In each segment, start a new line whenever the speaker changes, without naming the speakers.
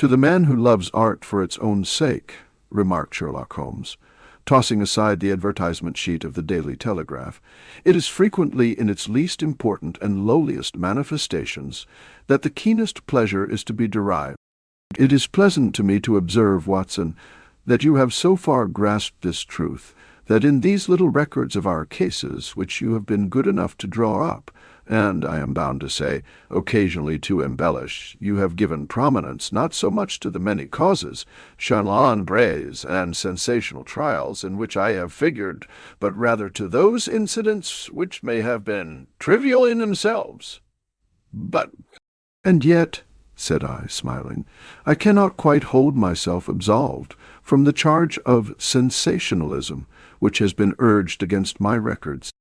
"To the man who loves art for its own sake," remarked Sherlock Holmes, tossing aside the advertisement sheet of the Daily Telegraph, "it is frequently in its least important and lowliest manifestations that the keenest pleasure is to be derived. It is pleasant to me to observe, Watson, that you have so far grasped this truth, that in these little records of our cases, which you have been good enough to draw up, and, I am bound to say, occasionally to embellish, you have given prominence not so much to the many causes, chambres, and sensational trials in which I have figured, but rather to those incidents which may have been trivial in themselves. But—" "And yet," said I, smiling, "I cannot quite hold myself absolved from the charge of sensationalism which has been urged against my records."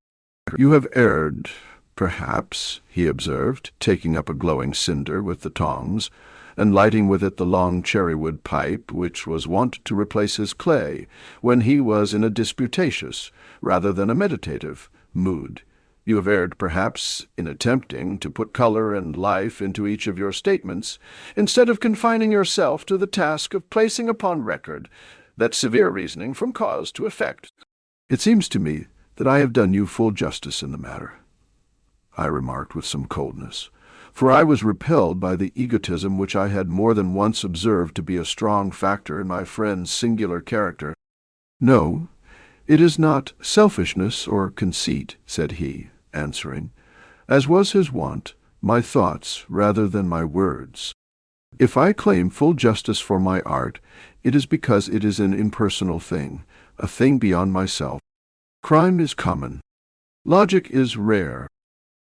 "You have erred, perhaps," he observed, taking up a glowing cinder with the tongs, and lighting with it the long cherry-wood pipe which was wont to replace his clay when he was in a disputatious, rather than a meditative, mood. "You have erred, perhaps, in attempting to put color and life into each of your statements, instead of confining yourself to the task of placing upon record that severe reasoning from cause to effect." "It seems to me that I have done you full justice in the matter," I remarked with some coldness, for I was repelled by the egotism which I had more than once observed to be a strong factor in my friend's singular character. "No, it is not selfishness or conceit," said he, answering, as was his wont, my thoughts rather than my words. "If I claim full justice for my art, it is because it is an impersonal thing, a thing beyond myself. Crime is common. Logic is rare.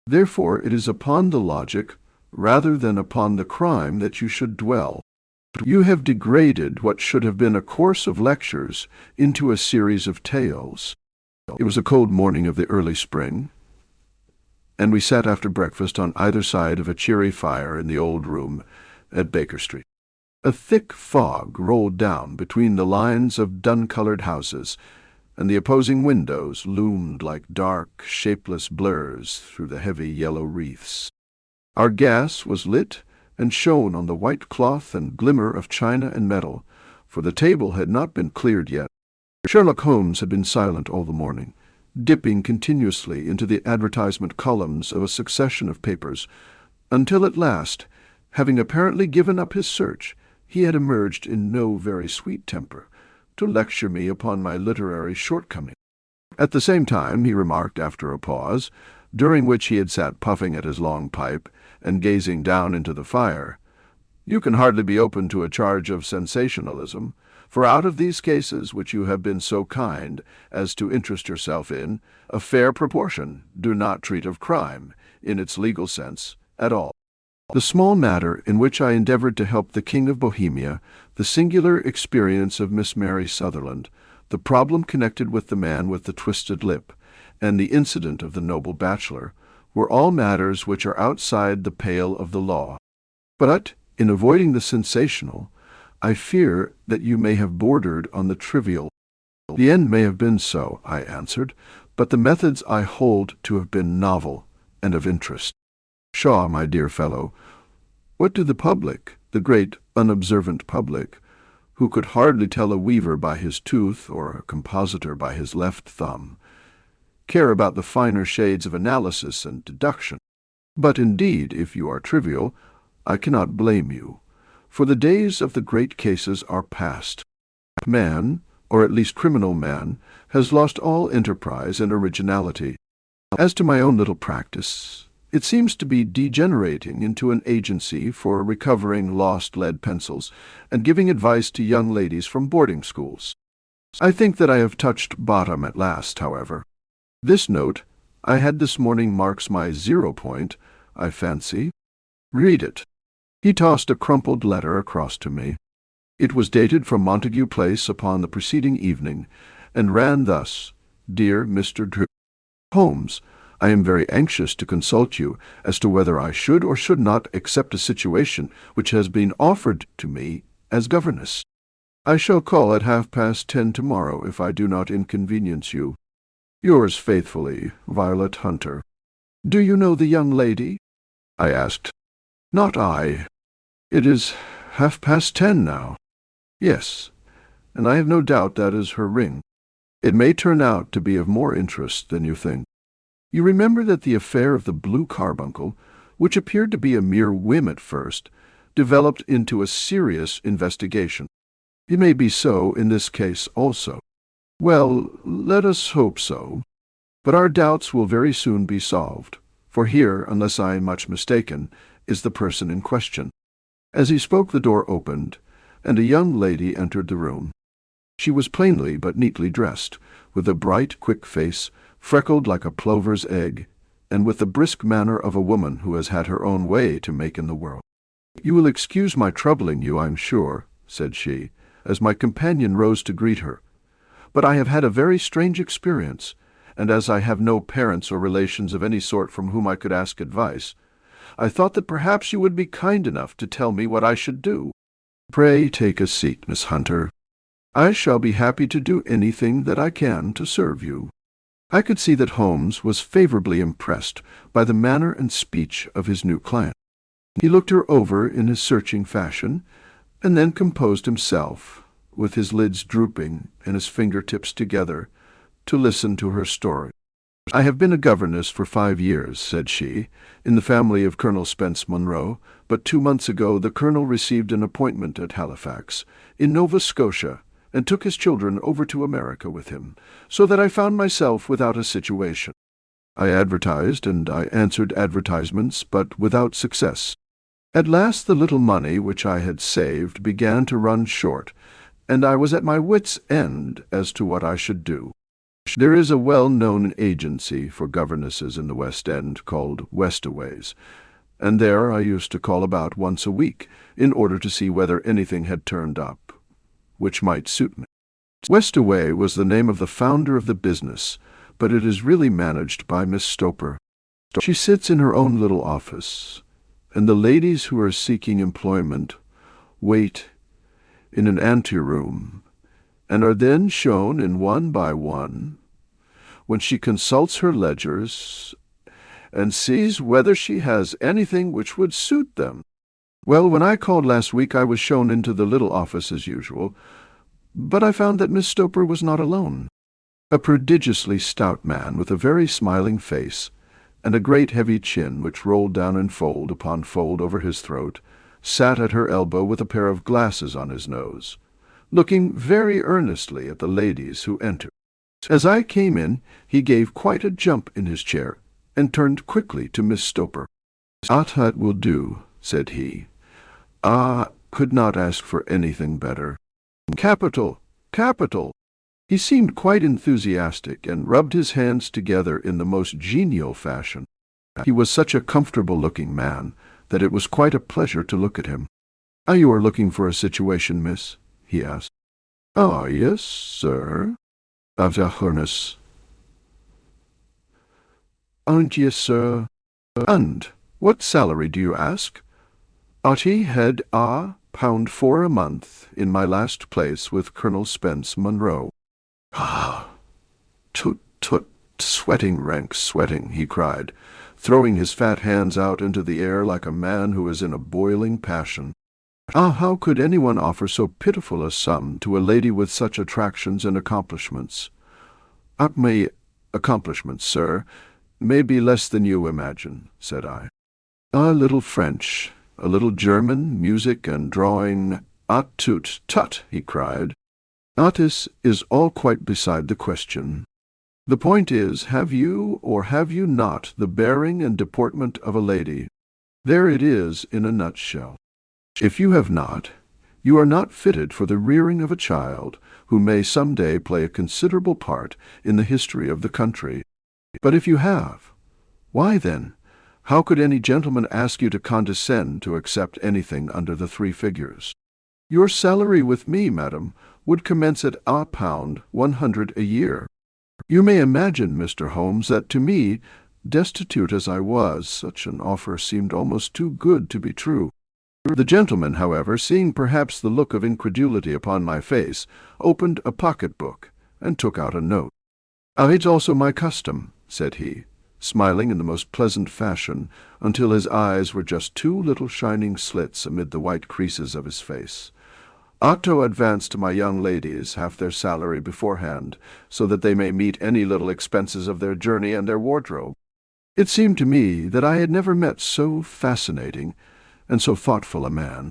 Therefore it is upon the logic, rather than upon the crime, that you should dwell. You have degraded what should have been a course of lectures into a series of tales." It was a cold morning of the early spring, and we sat after breakfast on either side of a cheery fire in the old room at Baker Street. A thick fog rolled down between the lines of dun-colored houses, and the opposing windows loomed like dark, shapeless blurs through the heavy yellow wreaths. Our gas was lit and shone on the white cloth and glimmer of china and metal, for the table had not been cleared yet. Sherlock Holmes had been silent all the morning, dipping continuously into the advertisement columns of a succession of papers, until at last, having apparently given up his search, he had emerged in no very sweet temper to lecture me upon my literary shortcomings. At the same time, he remarked after a pause, during which he had sat puffing at his long pipe and gazing down into the fire, "You can hardly be open to a charge of sensationalism, for out of these cases which you have been so kind as to interest yourself in, a fair proportion do not treat of crime, in its legal sense, at all. The small matter in which I endeavored to help the King of Bohemia, the singular experience of Miss Mary Sutherland, the problem connected with the man with the twisted lip, and the incident of the noble bachelor, were all matters which are outside the pale of the law. But, in avoiding the sensational, I fear that you may have bordered on the trivial." "The end may have been so," I answered, "but the methods I hold to have been novel and of interest." "Pshaw, my dear fellow, what do the public, the great unobservant public, who could hardly tell a weaver by his tooth or a compositor by his left thumb, care about the finer shades of analysis and deduction? But indeed, if you are trivial, I cannot blame you, for the days of the great cases are past. Man, or at least criminal man, has lost all enterprise and originality. As to my own little practice, it seems to be degenerating into an agency for recovering lost lead pencils and giving advice to young ladies from boarding schools. I think that I have touched bottom at last, however. This note I had this morning marks my 0 point, I fancy. Read it." He tossed a crumpled letter across to me. It was dated from Montague Place upon the preceding evening, and ran thus: "Dear Mr. Holmes, I am very anxious to consult you as to whether I should or should not accept a situation which has been offered to me as governess. I shall call at 10:30 tomorrow if I do not inconvenience you. Yours faithfully, Violet Hunter." "Do you know the young lady?" I asked. "Not I. It is "10 now." "Yes, and I have no doubt that is her ring. It may turn out to be of more interest than you think. You remember that the affair of the blue carbuncle, which appeared to be a mere whim at first, developed into a serious investigation. It may be so in this case also. Well, let us hope so. But our doubts will very soon be solved, for here, unless I am much mistaken, is the person in question." As he spoke, the door opened, and a young lady entered the room. She was plainly but neatly dressed, with a bright, quick face, freckled like a plover's egg, and with the brisk manner of a woman who has had her own way to make in the world. "You will excuse my troubling you, I'm sure," said she, as my companion rose to greet her, "but I have had a very strange experience, and as I have no parents or relations of any sort from whom I could ask advice, I thought that perhaps you would be kind enough to tell me what I should do." "Pray take a seat, Miss Hunter. I shall be happy to do anything that I can to serve you." I could see that Holmes was favorably impressed by the manner and speech of his new client. He looked her over in his searching fashion, and then composed himself, with his lids drooping and his fingertips together, to listen to her story. "I have been a governess for 5 years," said she, "in the family of Colonel Spence Munro, but 2 months ago the colonel received an appointment at Halifax, in Nova Scotia, and took his children over to America with him, so that I found myself without a situation. I advertised and I answered advertisements, but without success. At last the little money which I had saved began to run short, and I was at my wits' end as to what I should do. There is a well-known agency for governesses in the West End called Westaway's, and there I used to call about once a week in order to see whether anything had turned up which might suit me. Westaway was the name of the founder of the business, but it is really managed by Miss Stoper. She sits in her own little office, and the ladies who are seeking employment wait in an anteroom, and are then shown in one by one, when she consults her ledgers and sees whether she has anything which would suit them. Well, when I called last week I was shown into the little office as usual, but I found that Miss Stoper was not alone. A prodigiously stout man with a very smiling face, and a great heavy chin which rolled down in fold upon fold over his throat, sat at her elbow with a pair of glasses on his nose, looking very earnestly at the ladies who entered. As I came in, he gave quite a jump in his chair, and turned quickly to Miss Stoper. "That will do," said he. Could not ask for anything better." "Capital! Capital!" He seemed quite enthusiastic, and rubbed his hands together in the most genial fashion. He was such a comfortable-looking man that it was quite a pleasure to look at him. "You are looking for a situation, miss?" he asked. Yes, sir." "Of the harness." Yes, sir." "And what salary do you ask?" "I had £1 a month in my last place with Colonel Spence Munro." "Tut, tut, sweating, rank sweating," he cried, throwing his fat hands out into the air like a man who is in a boiling passion. How could anyone offer so pitiful a sum to a lady with such attractions and accomplishments?" "My accomplishments, sir, may be less than you imagine," said I. "A little French, a little German, music and drawing." "Tut, tut," he cried. "This is all quite beside the question. The point is, have you or have you not the bearing and deportment of a lady? There it is in a nutshell. If you have not, you are not fitted for the rearing of a child who may some day play a considerable part in the history of the country. But if you have, why then, how could any gentleman ask you to condescend to accept anything under the 3 figures? Your salary with me, madam, would commence at £100 a year. You may imagine, Mr. Holmes, that to me, destitute as I was, such an offer seemed almost too good to be true. The gentleman, however, seeing perhaps the look of incredulity upon my face, opened a pocket-book and took out a note. "It's also my custom," said he, smiling in the most pleasant fashion until his eyes were just two little shining slits amid the white creases of his face. "Otto advanced to my young ladies half their salary beforehand, so that they may meet any little expenses of their journey and their wardrobe. It seemed to me that I had never met so fascinating and so thoughtful a man.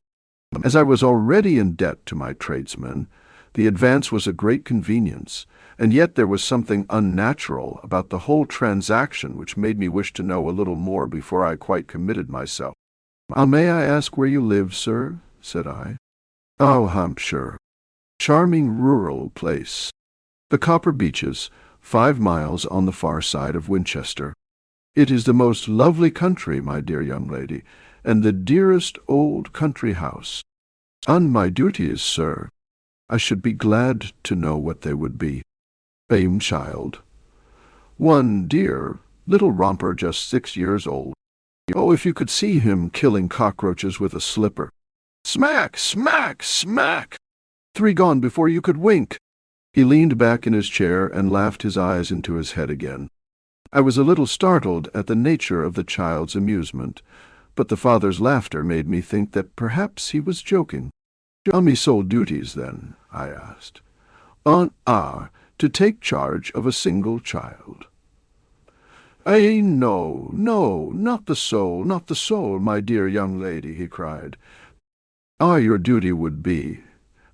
As I was already in debt to my tradesmen, the advance was a great convenience, and yet there was something unnatural about the whole transaction which made me wish to know a little more before I quite committed myself. "May I ask where you live, sir?" said I. "Oh, Hampshire. Charming rural place. The Copper Beeches, 5 miles on the far side of Winchester. It is the most lovely country, my dear young lady, and the dearest old country house. On my duties, sir, I should be glad to know what they would be." "Fame, child." "One dear little romper just 6 years old. Oh, if you could see him killing cockroaches with a slipper. Smack, smack, smack! 3 gone before you could wink." He leaned back in his chair and laughed his eyes into his head again. I was a little startled at the nature of the child's amusement, but the father's laughter made me think that perhaps he was joking. "On me sole duties, then?" I asked. To take charge of a single child." No, not the soul, not the soul, my dear young lady," he cried. Your duty would be,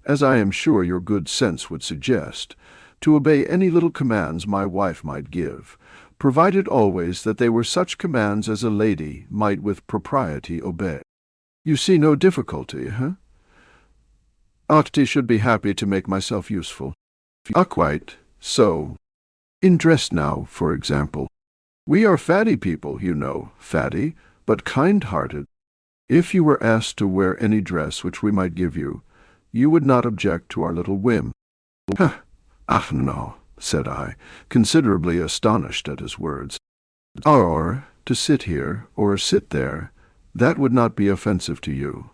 as I am sure your good sense would suggest, to obey any little commands my wife might give, provided always that they were such commands as a lady might with propriety obey. You see no difficulty, I should be happy to make myself useful." Quite so. In dress now, for example. We are fatty people, you know, fatty, but kind-hearted. If you were asked to wear any dress which we might give you, you would not object to our little whim." No," said I, considerably astonished at his words. "Or to sit here, or sit there, that would not be offensive to you."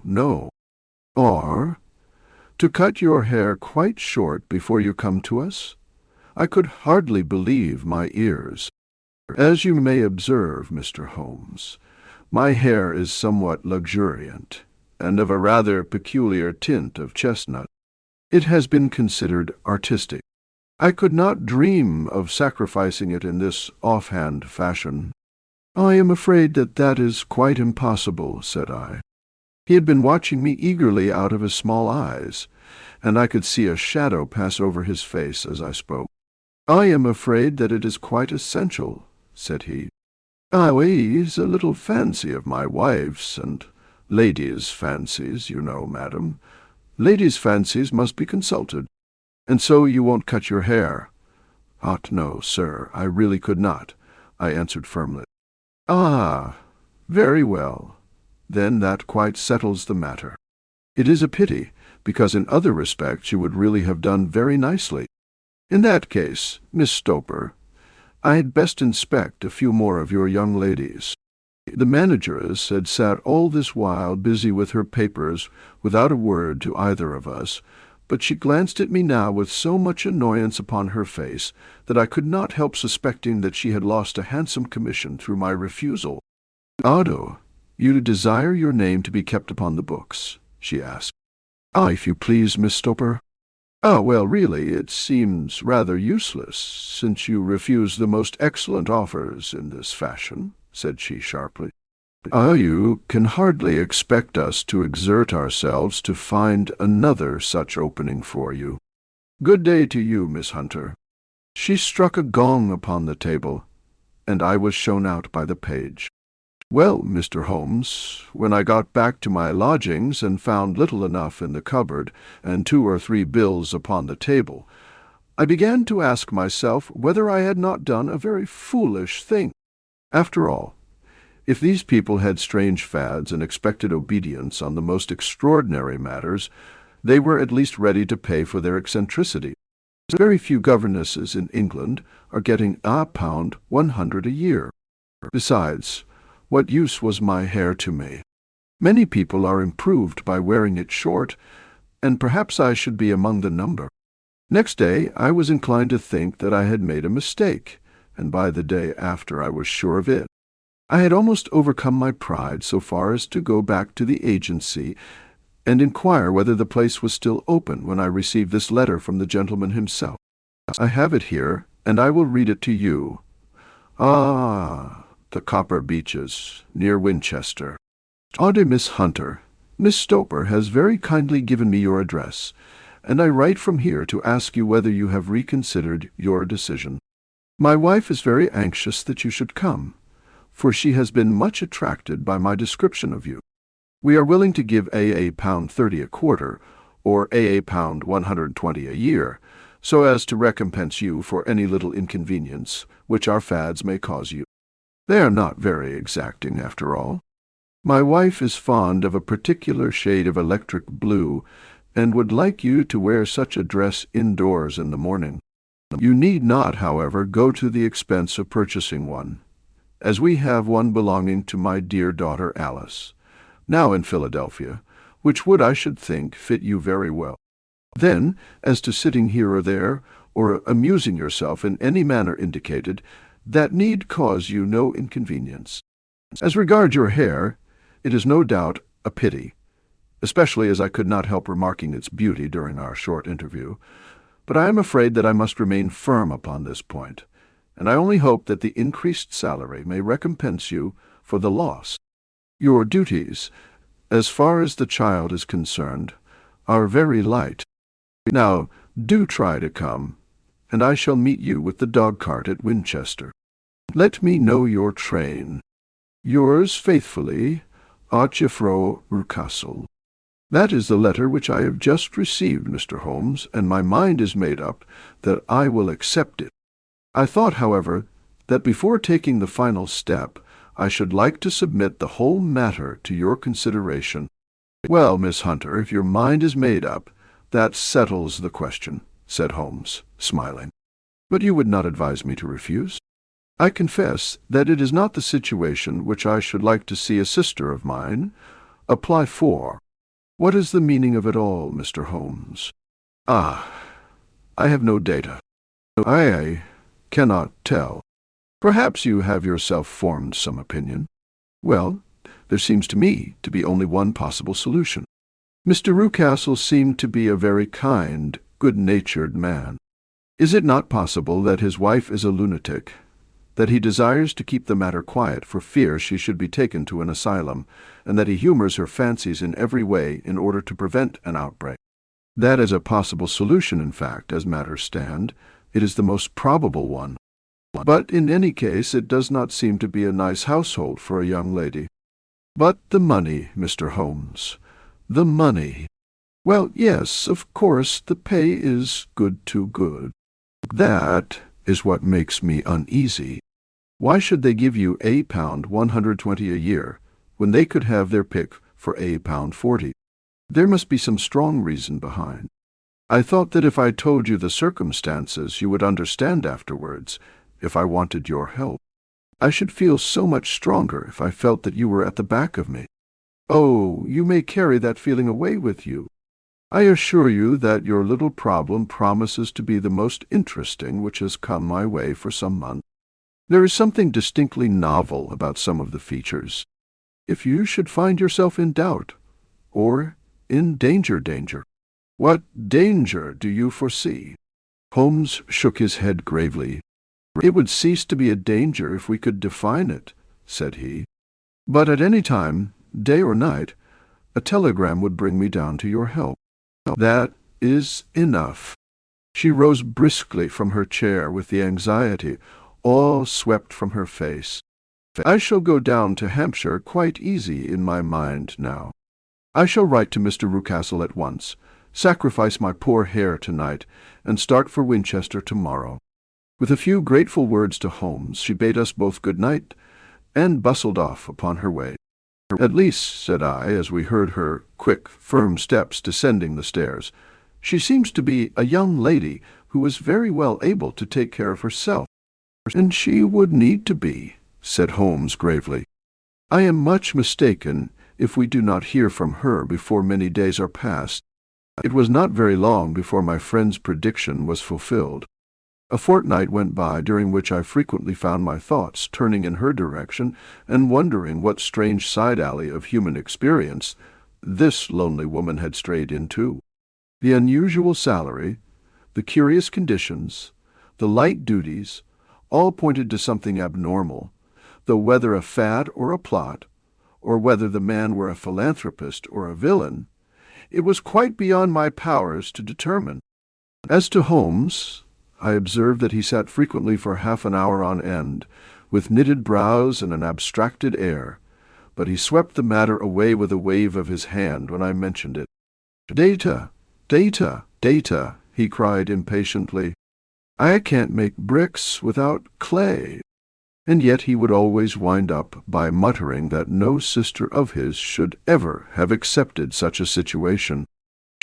No." "Or to cut your hair quite short before you come to us?" I could hardly believe my ears. "As you may observe, Mr. Holmes, my hair is somewhat luxuriant, and of a rather peculiar tint of chestnut. It has been considered artistic. I could not dream of sacrificing it in this offhand fashion." "I am afraid that is quite impossible," said I. He had been watching me eagerly out of his small eyes, and I could see a shadow pass over his face as I spoke. "I am afraid that it is quite essential," said he. "It's a little fancy of my wife's, and ladies' fancies, you know, madam. Ladies' fancies must be consulted. And so you won't cut your hair?" No, sir, I really could not," I answered firmly. Very well. Then that quite settles the matter. It is a pity, because in other respects you would really have done very nicely. In that case, Miss Stoper, I had best inspect a few more of your young ladies." The manageress had sat all this while busy with her papers without a word to either of us, but she glanced at me now with so much annoyance upon her face that I could not help suspecting that she had lost a handsome commission through my refusal. "Otto, you desire your name to be kept upon the books?" she asked. If you please, Miss Stoper." Well, really, it seems rather useless, since you refuse the most excellent offers in this fashion," said she sharply. You can hardly expect us to exert ourselves to find another such opening for you. Good day to you, Miss Hunter." She struck a gong upon the table, and I was shown out by the page. Well, Mr. Holmes, when I got back to my lodgings and found little enough in the cupboard and 2 or 3 bills upon the table, I began to ask myself whether I had not done a very foolish thing. After all, if these people had strange fads and expected obedience on the most extraordinary matters, they were at least ready to pay for their eccentricity. Very few governesses in England are getting £100 a year. Besides, what use was my hair to me? Many people are improved by wearing it short, and perhaps I should be among the number. Next day I was inclined to think that I had made a mistake, and by the day after I was sure of it. I had almost overcome my pride so far as to go back to the agency and inquire whether the place was still open when I received this letter from the gentleman himself. I have it here, and I will read it to you. Ah, the Copper Beeches, near Winchester. Dear Miss Hunter, Miss Stoper has very kindly given me your address, and I write from here to ask you whether you have reconsidered your decision. My wife is very anxious that you should come, for she has been much attracted by my description of you. We are willing to give a £30 a quarter, or a £120 a year, so as to recompense you for any little inconvenience which our fads may cause you. They are not very exacting, after all. My wife is fond of a particular shade of electric blue, and would like you to wear such a dress indoors in the morning. You need not, however, go to the expense of purchasing one, as we have one belonging to my dear daughter Alice, now in Philadelphia, which would, I should think, fit you very well. Then, as to sitting here or there, or amusing yourself in any manner indicated, that need cause you no inconvenience. As regards your hair, it is no doubt a pity, especially as I could not help remarking its beauty during our short interview, but I am afraid that I must remain firm upon this point, and I only hope that the increased salary may recompense you for the loss. Your duties, as far as the child is concerned, are very light. Now, do try to come, and I shall meet you with the dog-cart at Winchester. Let me know your train. Yours faithfully, Archifro Rucastle. That is the letter which I have just received, Mr. Holmes, and my mind is made up that I will accept it. I thought, however, that before taking the final step, I should like to submit the whole matter to your consideration. Well, Miss Hunter, if your mind is made up, that settles the question, said Holmes, smiling. But you would not advise me to refuse? I confess that it is not the situation which I should like to see a sister of mine apply for. What is the meaning of it all, Mr. Holmes? Ah, I have no data. I cannot tell. Perhaps you have yourself formed some opinion. Well, there seems to me to be only one possible solution. Mr. Rucastle seemed to be a very kind, good-natured man. Is it not possible that his wife is a lunatic, that he desires to keep the matter quiet for fear she should be taken to an asylum, and that he humors her fancies in every way in order to prevent an outbreak? That is a possible solution, in fact, as matters stand. It is the most probable one. But in any case it does not seem to be a nice household for a young lady. But the money, Mr. Holmes, the money. Well, yes, of course, the pay is good to good. That is what makes me uneasy. Why should they give you £120 a year, when they could have their pick for £40? There must be some strong reason behind. I thought that if I told you the circumstances, you would understand afterwards, if I wanted your help. I should feel so much stronger if I felt that you were at the back of me. Oh, you may carry that feeling away with you. I assure you that your little problem promises to be the most interesting which has come my way for some months. There is something distinctly novel about some of the features. If you should find yourself in doubt, or in danger, what danger do you foresee? Holmes shook his head gravely. It would cease to be a danger if we could define it, said he. But at any time, day or night, a telegram would bring me down to your help. That is enough. She rose briskly from her chair with the anxiety all swept from her face. I shall go down to Hampshire quite easy in my mind now. I shall write to Mr. Rucastle at once, sacrifice my poor hair tonight, and start for Winchester tomorrow. With a few grateful words to Holmes, she bade us both good night, and bustled off upon her way. At least, said I, as we heard her quick, firm steps descending the stairs, she seems to be a young lady who is very well able to take care of herself. And she would need to be, said Holmes gravely. I am much mistaken if we do not hear from her before many days are past. It was not very long before my friend's prediction was fulfilled. A fortnight went by, during which I frequently found my thoughts turning in her direction and wondering what strange side-alley of human experience this lonely woman had strayed into. The unusual salary, the curious conditions, the light duties, all pointed to something abnormal, though whether a fad or a plot, or whether the man were a philanthropist or a villain, it was quite beyond my powers to determine. As to Holmes, I observed that he sat frequently for half an hour on end, with knitted brows and an abstracted air, but he swept the matter away with a wave of his hand when I mentioned it. "Data, data, data," he cried impatiently. "I can't make bricks without clay." And yet he would always wind up by muttering that no sister of his should ever have accepted such a situation.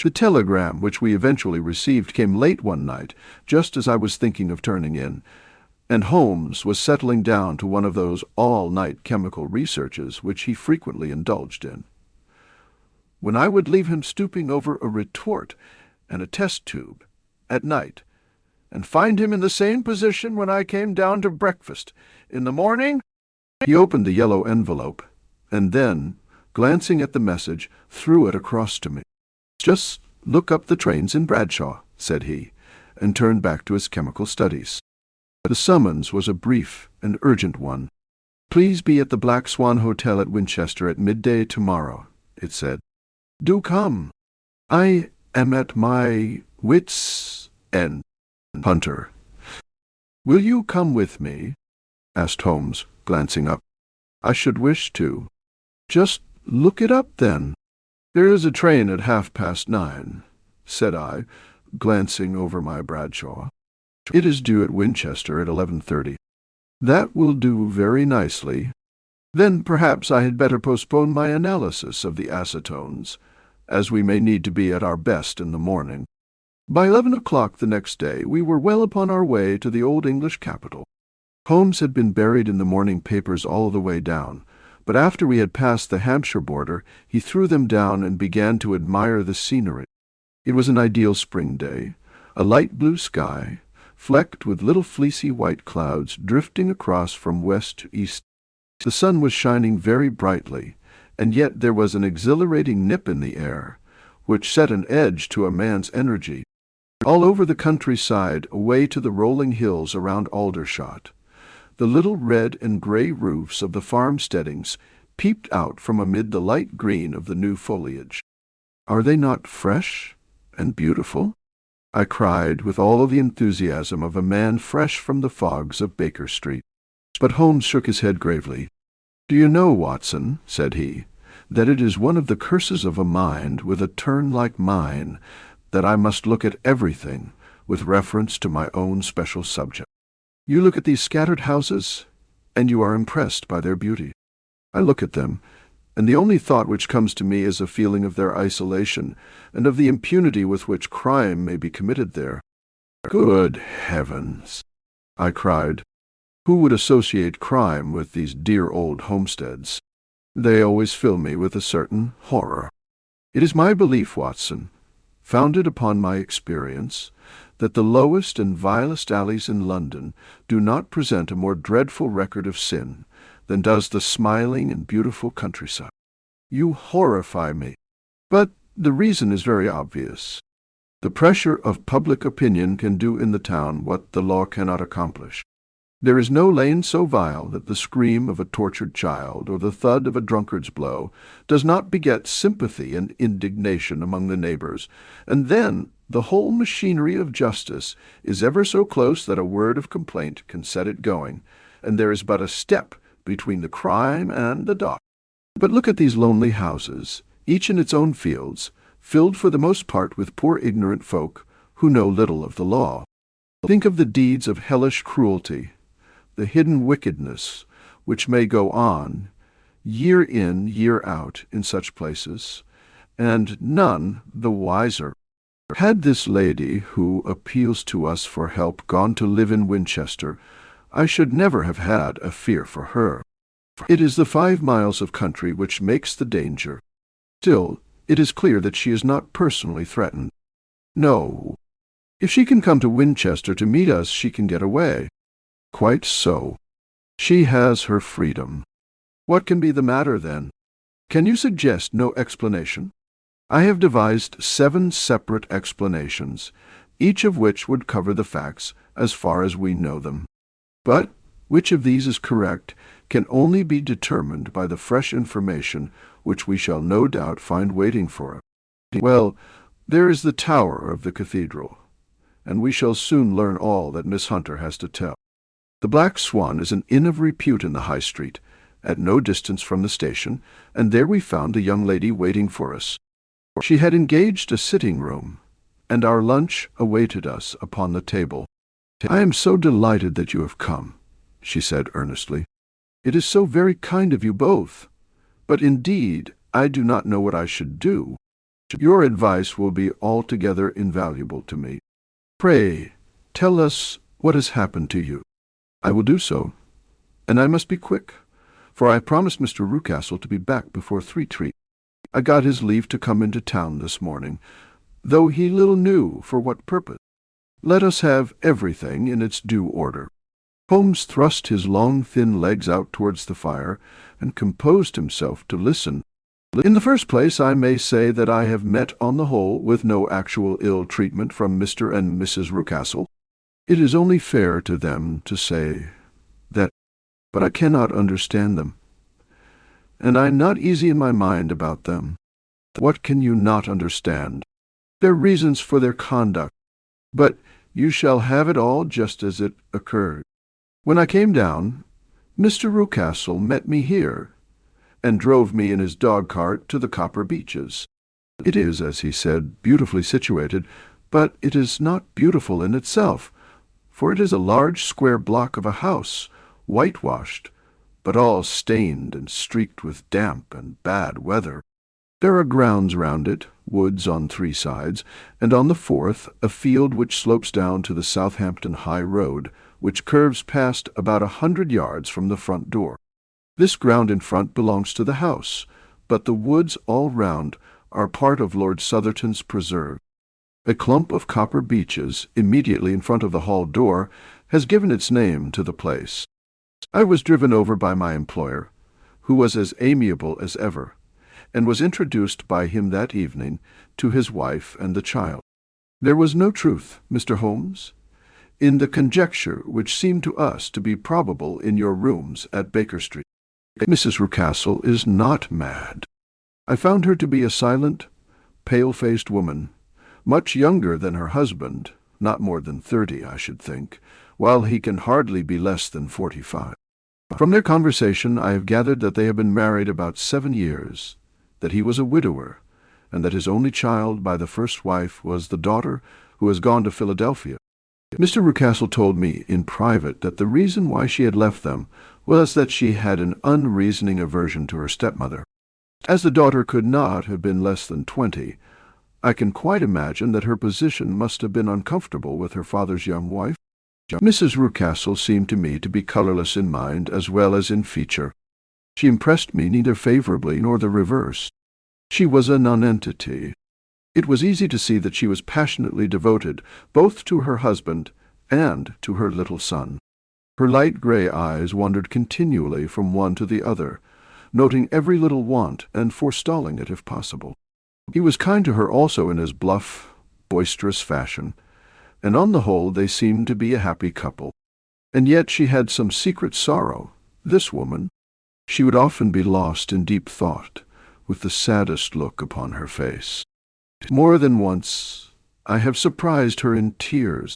The telegram which we eventually received came late one night, just as I was thinking of turning in, and Holmes was settling down to one of those all-night chemical researches which he frequently indulged in. When I would leave him stooping over a retort and a test tube at night, and find him in the same position when I came down to breakfast in the morning, he opened the yellow envelope, and then, glancing at the message, threw it across to me. "Just look up the trains in Bradshaw," said he, and turned back to his chemical studies. The summons was a brief and urgent one. "Please be at the Black Swan Hotel at Winchester at midday tomorrow," it said. "Do come. I am at my wits' end, Hunter." "Will you come with me?" asked Holmes, glancing up. "I should wish to." "Just look it up, then." "There is a train at 9:30, said I, glancing over my Bradshaw. "It is due at Winchester at 11:30. "That will do very nicely. Then perhaps I had better postpone my analysis of the acetones, as we may need to be at our best in the morning." By 11 o'clock the next day we were well upon our way to the old English capital. Holmes had been buried in the morning papers all the way down, but after we had passed the Hampshire border, he threw them down and began to admire the scenery. It was an ideal spring day, a light blue sky, flecked with little fleecy white clouds drifting across from west to east. The sun was shining very brightly, and yet there was an exhilarating nip in the air, which set an edge to a man's energy. All over the countryside, away to the rolling hills around Aldershot, the little red and grey roofs of the farmsteadings peeped out from amid the light green of the new foliage. "Are they not fresh and beautiful?" I cried with all the enthusiasm of a man fresh from the fogs of Baker Street. But Holmes shook his head gravely. "Do you know, Watson," said he, "that it is one of the curses of a mind with a turn like mine that I must look at everything with reference to my own special subject. You look at these scattered houses, and you are impressed by their beauty. I look at them, and the only thought which comes to me is a feeling of their isolation, and of the impunity with which crime may be committed there." "Good heavens!" I cried. "Who would associate crime with these dear old homesteads? They always fill me with a certain horror. It is my belief, Watson, founded upon my experience, that the lowest and vilest alleys in London do not present a more dreadful record of sin than does the smiling and beautiful countryside. You horrify me. But the reason is very obvious. The pressure of public opinion can do in the town what the law cannot accomplish. There is no lane so vile that the scream of a tortured child or the thud of a drunkard's blow does not beget sympathy and indignation among the neighbors, and then the whole machinery of justice is ever so close that a word of complaint can set it going, and there is but a step between the crime and the dock. But look at these lonely houses, each in its own fields, filled for the most part with poor ignorant folk who know little of the law. Think of the deeds of hellish cruelty, the hidden wickedness which may go on, year in, year out, in such places, and none the wiser. Had this lady, who appeals to us for help, gone to live in Winchester, I should never have had a fear for her. It is the 5 miles of country which makes the danger. Still, it is clear that she is not personally threatened. No, If she can come to Winchester to meet us, she can get away. Quite so. She has her freedom. What can be the matter, then? Can you suggest no explanation? I have devised 7 separate explanations, each of which would cover the facts as far as we know them. But which of these is correct can only be determined by the fresh information which we shall no doubt find waiting for us. Well, there is the tower of the cathedral, and we shall soon learn all that Miss Hunter has to tell. The Black Swan is an inn of repute in the High Street, at no distance from the station, and there we found a young lady waiting for us. She had engaged a sitting-room, and our lunch awaited us upon the table. "I am so delighted that you have come," she said earnestly. "It is so very kind of you both, but indeed I do not know what I should do. Your advice will be altogether invaluable to me. Pray, tell us what has happened to you." "I will do so, and I must be quick, for I promised Mr. Rucastle to be back before 3:00. I got his leave to come into town this morning, though he little knew for what purpose. Let us have everything in its due order." Holmes thrust his long thin legs out towards the fire, and composed himself to listen. "In the first place, I may say that I have met on the whole with no actual ill treatment from Mr. and Mrs. Rucastle. It is only fair to them to say that, but I cannot understand them, and I am not easy in my mind about them." "What can you not understand?" "Their reasons for their conduct. But you shall have it all just as it occurred. When I came down, Mr. Rucastle met me here, and drove me in his dog-cart to the Copper Beeches. It is, as he said, beautifully situated, but it is not beautiful in itself, for it is a large square block of a house, whitewashed, but all stained and streaked with damp and bad weather. There are grounds round it, woods on 3 sides, and on the 4th a field which slopes down to the Southampton High Road, which curves past about 100 yards from the front door. This ground in front belongs to the house, but the woods all round are part of Lord Southerton's preserve. A clump of copper beeches, immediately in front of the hall door, has given its name to the place. I was driven over by my employer, who was as amiable as ever, and was introduced by him that evening to his wife and the child. There was no truth, Mr. Holmes, in the conjecture which seemed to us to be probable in your rooms at Baker Street. Mrs. Rucastle is not mad. I found her to be a silent, pale-faced woman, much younger than her husband, not more than 30, I should think, while he can hardly be less than 45. From their conversation I have gathered that they have been married about 7 years, that he was a widower, and that his only child by the first wife was the daughter who has gone to Philadelphia. Mr. Rucastle told me in private that the reason why she had left them was that she had an unreasoning aversion to her stepmother. As the daughter could not have been less than 20, I can quite imagine that her position must have been uncomfortable with her father's young wife. Mrs. Rucastle seemed to me to be colourless in mind as well as in feature. She impressed me neither favourably nor the reverse. She was a nonentity. It was easy to see that she was passionately devoted both to her husband and to her little son. Her light grey eyes wandered continually from one to the other, noting every little want and forestalling it if possible. He was kind to her also in his bluff, boisterous fashion, and on the whole they seemed to be a happy couple. And yet she had some secret sorrow, this woman. She would often be lost in deep thought, with the saddest look upon her face. More than once I have surprised her in tears.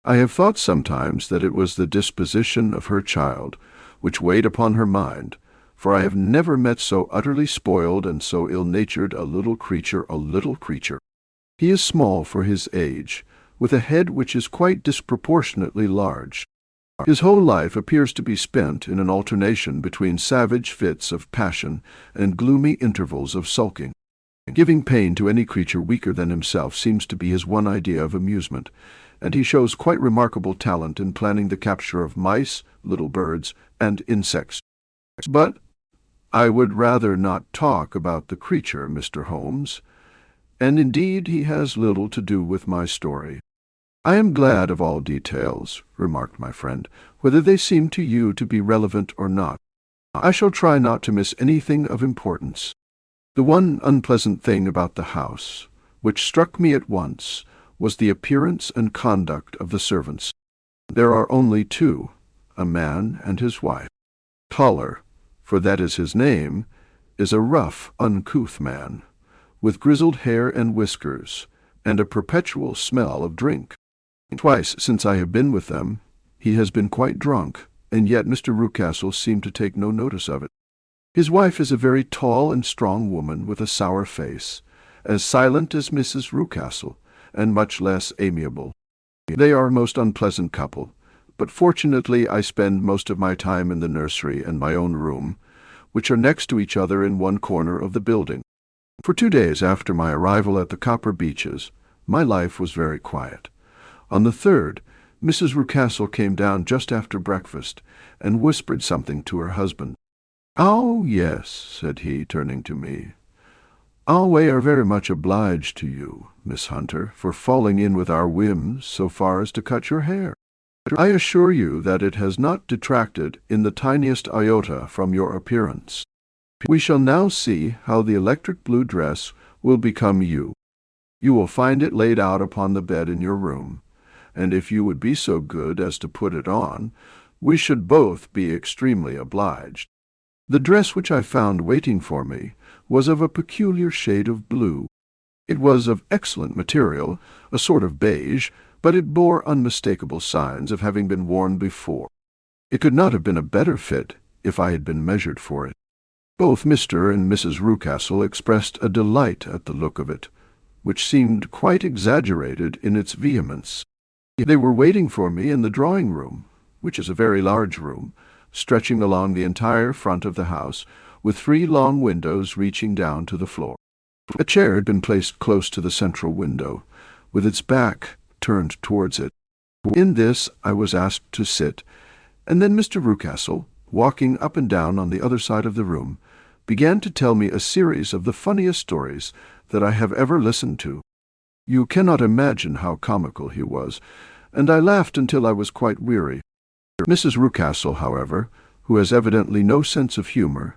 I have thought sometimes that it was the disposition of her child which weighed upon her mind, for I have never met so utterly spoiled and so ill-natured a little creature. He is small for his age, with a head which is quite disproportionately large. His whole life appears to be spent in an alternation between savage fits of passion and gloomy intervals of sulking. Giving pain to any creature weaker than himself seems to be his one idea of amusement, and he shows quite remarkable talent in planning the capture of mice, little birds, and insects. But I would rather not talk about the creature, Mr. Holmes, and indeed he has little to do with my story. "I am glad of all details," remarked my friend, "whether they seem to you to be relevant or not. I shall try not to miss anything of importance. The one unpleasant thing about the house, which struck me at once, was the appearance and conduct of the servants. There are only two, a man and his wife. Toller, for that is his name, is a rough, uncouth man, with grizzled hair and whiskers, and a perpetual smell of drink. Twice since I have been with them, he has been quite drunk, and yet Mr. Rucastle seemed to take no notice of it. His wife is a very tall and strong woman with a sour face, as silent as Mrs. Rucastle, and much less amiable. They are a most unpleasant couple, but fortunately I spend most of my time in the nursery and my own room, which are next to each other in one corner of the building. For 2 days after my arrival at the Copper Beeches, my life was very quiet. On the third, Mrs. Rucastle came down just after breakfast and whispered something to her husband. "Oh, yes," said he, turning to me. "We are very much obliged to you, Miss Hunter, for falling in with our whims so far as to cut your hair. I assure you that it has not detracted in the tiniest iota from your appearance. We shall now see how the electric blue dress will become you. You will find it laid out upon the bed in your room, and if you would be so good as to put it on, we should both be extremely obliged." The dress which I found waiting for me was of a peculiar shade of blue. It was of excellent material, a sort of beige, but it bore unmistakable signs of having been worn before. It could not have been a better fit if I had been measured for it. Both Mr. and Mrs. Rucastle expressed a delight at the look of it, which seemed quite exaggerated in its vehemence. They were waiting for me in the drawing-room, which is a very large room, stretching along the entire front of the house, with 3 long windows reaching down to the floor. A chair had been placed close to the central window, with its back turned towards it. In this I was asked to sit, and then Mr. Rucastle, walking up and down on the other side of the room, began to tell me a series of the funniest stories that I have ever listened to. You cannot imagine how comical he was, and I laughed until I was quite weary. Mrs. Rucastle, however, who has evidently no sense of humor,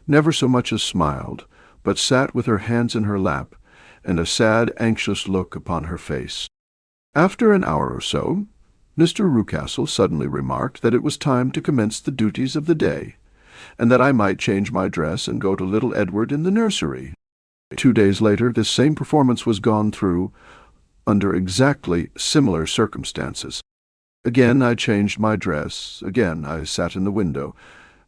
never so much as smiled, but sat with her hands in her lap, and a sad, anxious look upon her face. After an hour or so, Mr. Rucastle suddenly remarked that it was time to commence the duties of the day, and that I might change my dress and go to little Edward in the nursery. 2 days later, this same performance was gone through, under exactly similar circumstances. Again I changed my dress, again I sat in the window,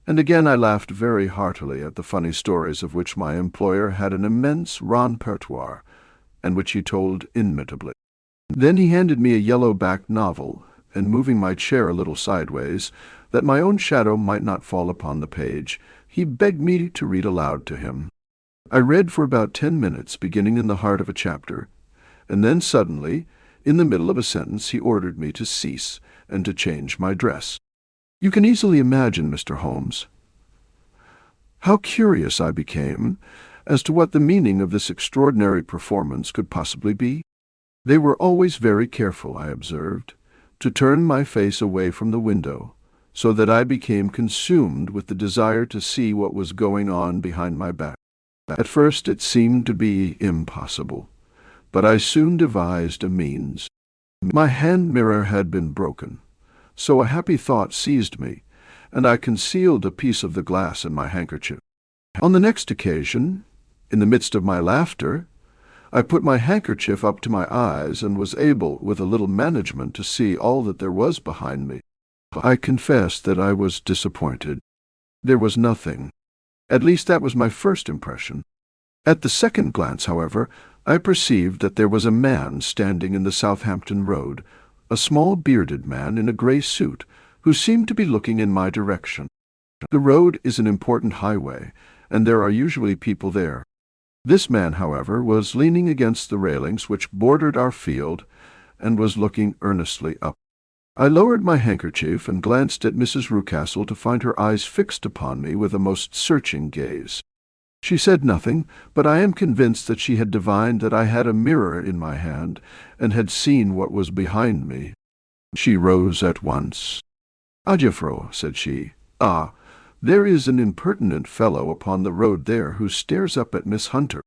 and again I laughed very heartily at the funny stories of which my employer had an immense repertoire, and which he told inimitably. Then he handed me a yellow-backed novel, and moving my chair a little sideways, that my own shadow might not fall upon the page, he begged me to read aloud to him. I read for about 10 minutes, beginning in the heart of a chapter, and then suddenly, in the middle of a sentence, he ordered me to cease and to change my dress. You can easily imagine, Mr. Holmes, how curious I became as to what the meaning of this extraordinary performance could possibly be. They were always very careful, I observed, to turn my face away from the window, so that I became consumed with the desire to see what was going on behind my back. At first it seemed to be impossible, but I soon devised a means. My hand mirror had been broken, so a happy thought seized me, and I concealed a piece of the glass in my handkerchief. On the next occasion, in the midst of my laughter, I put my handkerchief up to my eyes and was able, with a little management, to see all that there was behind me. I confess that I was disappointed. There was nothing. At least that was my first impression. At the second glance, however, I perceived that there was a man standing in the Southampton Road, a small bearded man in a grey suit, who seemed to be looking in my direction. The road is an important highway, and there are usually people there. This man, however, was leaning against the railings which bordered our field, and was looking earnestly up. I lowered my handkerchief and glanced at Mrs. Rucastle to find her eyes fixed upon me with a most searching gaze. She said nothing, but I am convinced that she had divined that I had a mirror in my hand, and had seen what was behind me. She rose at once. "Adjafro," said she. "Ah, there is an impertinent fellow upon the road there who stares up at Miss Hunter."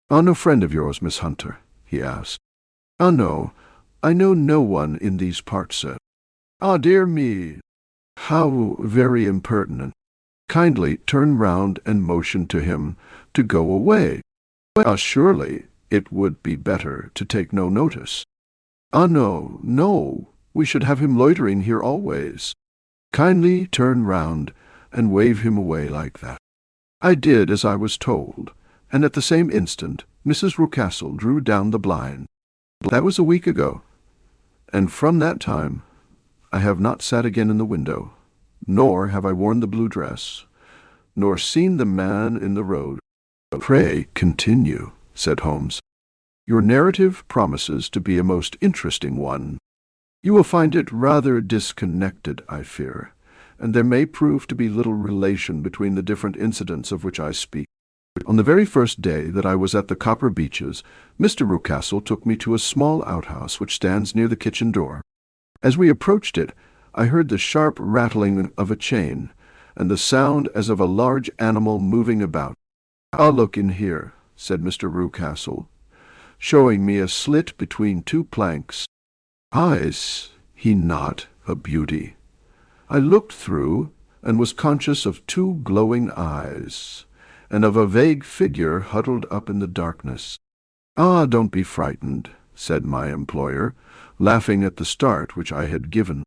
"Ah, no friend of yours, Miss Hunter?" he asked. "Ah, no, I know no one in these parts, sir." "Ah, dear me! How very impertinent! Kindly turn round and motion to him to go away. Ah, surely it would be better to take no notice." "Ah, no, no, we should have him loitering here always." "Kindly turn round and wave him away like that." I did as I was told, and at the same instant Mrs. Rucastle drew down the blind. That was a week ago, and from that time I have not sat again in the window, nor have I worn the blue dress, nor seen the man in the road. "Pray continue," said Holmes. "Your narrative promises to be a most interesting one. You will find it rather disconnected, I fear, and there may prove to be little relation between the different incidents of which I speak. On the very first day that I was at the Copper Beeches, Mr. Rucastle took me to a small outhouse which stands near the kitchen door. As we approached it, I heard the sharp rattling of a chain, and the sound as of a large animal moving about. "I'll look in here," said Mr. Rucastle, showing me a slit between two planks. "Eyes, he not a beauty?" I looked through, and was conscious of two glowing eyes, and of a vague figure huddled up in the darkness. "Ah, don't be frightened," said my employer, laughing at the start which I had given.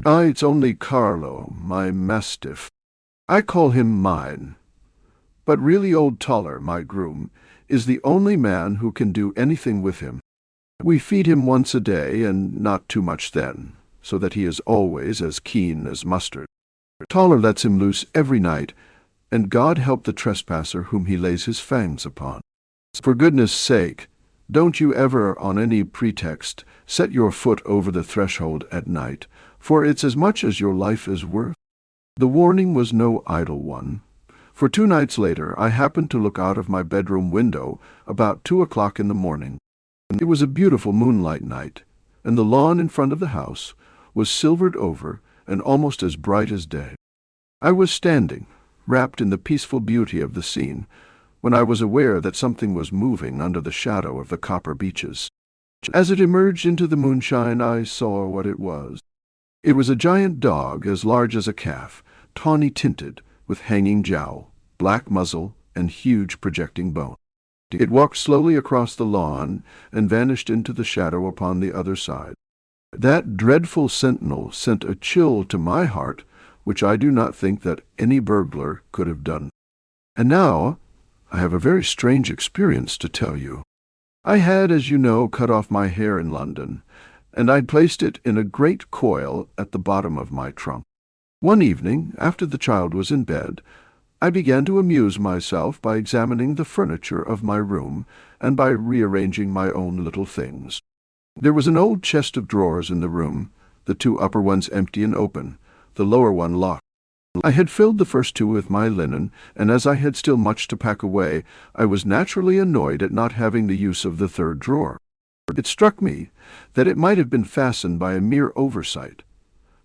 "Ah, it's only Carlo, my mastiff. I call him mine. But really old Toller, my groom, is the only man who can do anything with him. We feed him once a day, and not too much then, so that he is always as keen as mustard. Toller lets him loose every night, and God help the trespasser whom he lays his fangs upon. For goodness' sake, don't you ever on any pretext set your foot over the threshold at night, for it's as much as your life is worth." The warning was no idle one, for 2 nights later I happened to look out of my bedroom window about 2 o'clock in the morning. It was a beautiful moonlight night, and the lawn in front of the house was silvered over and almost as bright as day. I was standing, wrapped in the peaceful beauty of the scene, when I was aware that something was moving under the shadow of the Copper Beeches. As it emerged into the moonshine, I saw what it was. It was a giant dog as large as a calf, tawny-tinted, with hanging jowl, black muzzle, and huge projecting bone. It walked slowly across the lawn and vanished into the shadow upon the other side. That dreadful sentinel sent a chill to my heart which I do not think that any burglar could have done. And now I have a very strange experience to tell you. I had, as you know, cut off my hair in London, and I'd placed it in a great coil at the bottom of my trunk. One evening, after the child was in bed, I began to amuse myself by examining the furniture of my room and by rearranging my own little things. There was an old chest of drawers in the room, the 2 upper ones empty and open, the lower one locked. I had filled the first 2 with my linen, and as I had still much to pack away, I was naturally annoyed at not having the use of the 3rd drawer. It struck me that it might have been fastened by a mere oversight,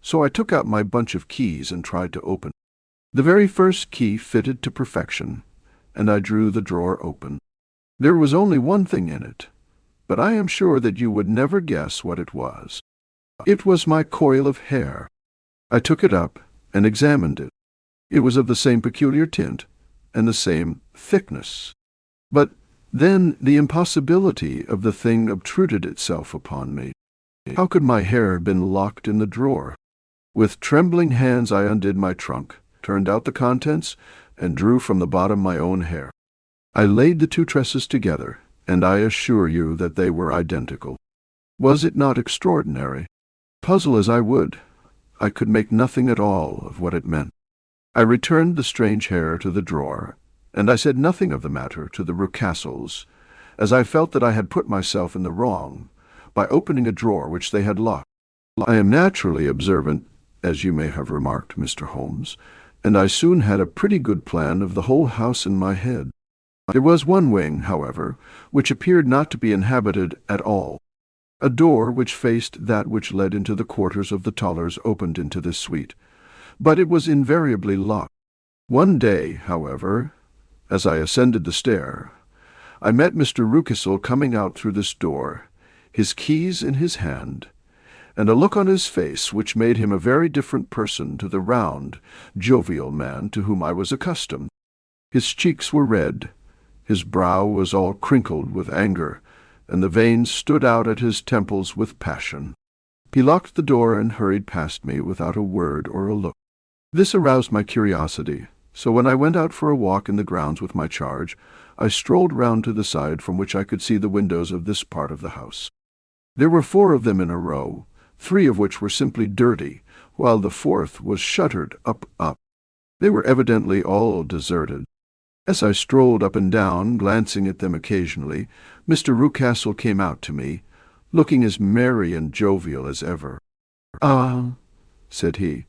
so I took out my bunch of keys and tried to open. The very first key fitted to perfection, and I drew the drawer open. There was only one thing in it, but I am sure that you would never guess what it was. It was my coil of hair. I took it up and examined it. It was of the same peculiar tint and the same thickness. But then the impossibility of the thing obtruded itself upon me. How could my hair have been locked in the drawer? With trembling hands I undid my trunk, turned out the contents, and drew from the bottom my own hair. I laid the 2 tresses together, and I assure you that they were identical. Was it not extraordinary? Puzzle as I would, I could make nothing at all of what it meant. I returned the strange hair to the drawer, and I said nothing of the matter to the Rucastles, as I felt that I had put myself in the wrong by opening a drawer which they had locked. I am naturally observant, as you may have remarked, Mr. Holmes, and I soon had a pretty good plan of the whole house in my head. There was one wing, however, which appeared not to be inhabited at all. A door which faced that which led into the quarters of the Tollers opened into this suite, but it was invariably locked. One day, however, as I ascended the stair, I met Mr. Rucastle coming out through this door, his keys in his hand, and a look on his face which made him a very different person to the round, jovial man to whom I was accustomed. His cheeks were red, his brow was all crinkled with anger, and the veins stood out at his temples with passion. He locked the door and hurried past me without a word or a look. This aroused my curiosity, so when I went out for a walk in the grounds with my charge, I strolled round to the side from which I could see the windows of this part of the house. There were 4 of them in a row, 3 of which were simply dirty, while the 4th was shuttered up. They were evidently all deserted. As I strolled up and down, glancing at them occasionally, Mr. Rucastle came out to me, looking as merry and jovial as ever. "Ah," said he,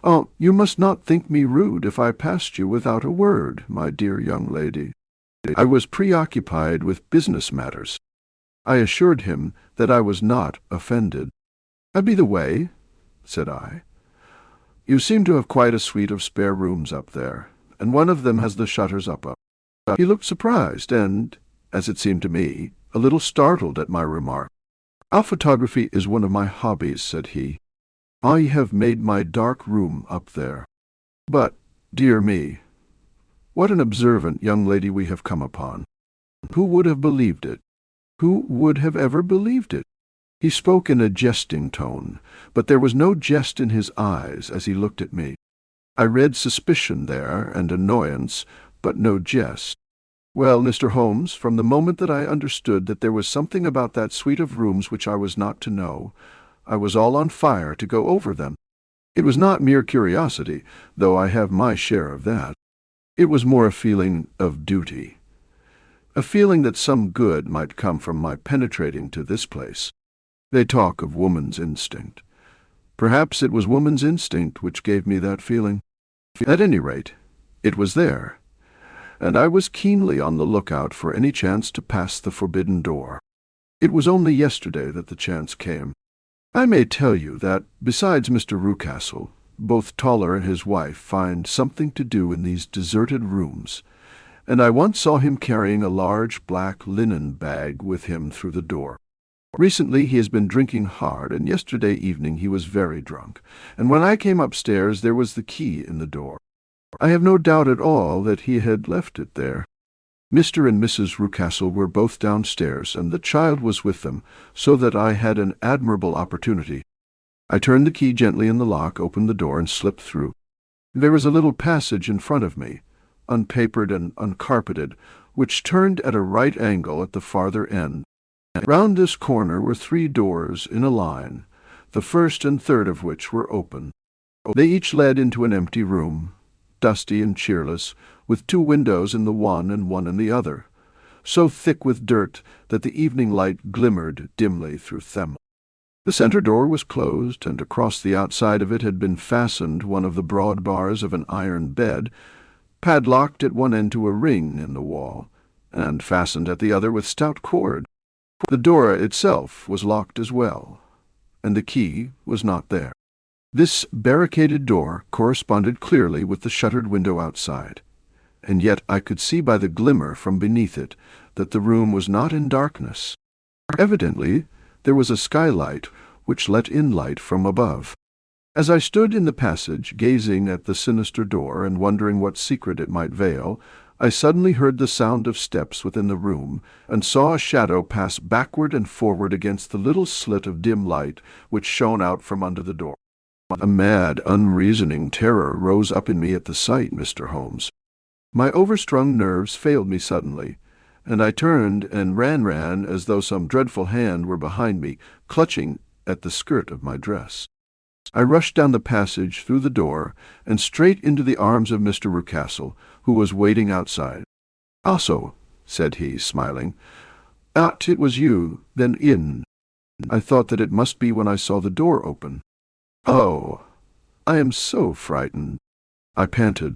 "oh, you must not think me rude if I passed you without a word, my dear young lady. I was preoccupied with business matters." I assured him that I was not offended. "By the way," said I, "you seem to have quite a suite of spare rooms up there, and one of them has the shutters up." He looked surprised and, as it seemed to me, a little startled at my remark. "Photography is one of my hobbies," said he. "I have made my dark room up there. But, dear me, what an observant young lady we have come upon. Who would have believed it? Who would have ever believed it?" He spoke in a jesting tone, but there was no jest in his eyes as he looked at me. I read suspicion there and annoyance, but no jest. "Well, Mr. Holmes, from the moment that I understood that there was something about that suite of rooms which I was not to know, I was all on fire to go over them. It was not mere curiosity, though I have my share of that. It was more a feeling of duty, a feeling that some good might come from my penetrating to this place. They talk of woman's instinct. Perhaps it was woman's instinct which gave me that feeling. At any rate, it was there, and I was keenly on the lookout for any chance to pass the forbidden door. It was only yesterday that the chance came. I may tell you that, besides Mr. Rucastle, both Toller and his wife find something to do in these deserted rooms, and I once saw him carrying a large black linen bag with him through the door. Recently he has been drinking hard, and yesterday evening he was very drunk, and when I came upstairs there was the key in the door. I have no doubt at all that he had left it there. Mr. and Mrs. Rucastle were both downstairs, and the child was with them, so that I had an admirable opportunity. I turned the key gently in the lock, opened the door, and slipped through. There was a little passage in front of me, unpapered and uncarpeted, which turned at a right angle at the farther end. Round this corner were 3 doors in a line, the first and third of which were open. They each led into an empty room, dusty and cheerless, with 2 windows in the one and one in the other, so thick with dirt that the evening light glimmered dimly through them. The center door was closed, and across the outside of it had been fastened one of the broad bars of an iron bed, padlocked at one end to a ring in the wall, and fastened at the other with stout cord. The door itself was locked as well, and the key was not there. This barricaded door corresponded clearly with the shuttered window outside, and yet I could see by the glimmer from beneath it that the room was not in darkness. Evidently there was a skylight which let in light from above. As I stood in the passage, gazing at the sinister door and wondering what secret it might veil, I suddenly heard the sound of steps within the room, and saw a shadow pass backward and forward against the little slit of dim light which shone out from under the door. A mad, unreasoning terror rose up in me at the sight, Mr. Holmes. My overstrung nerves failed me suddenly, and I turned and ran as though some dreadful hand were behind me, clutching at the skirt of my dress. I rushed down the passage, through the door, and straight into the arms of Mr. Rucastle, who was waiting outside. "Also," said he, smiling, "it was you, then in. I thought that it must be when I saw the door open. Oh, I am so frightened," I panted.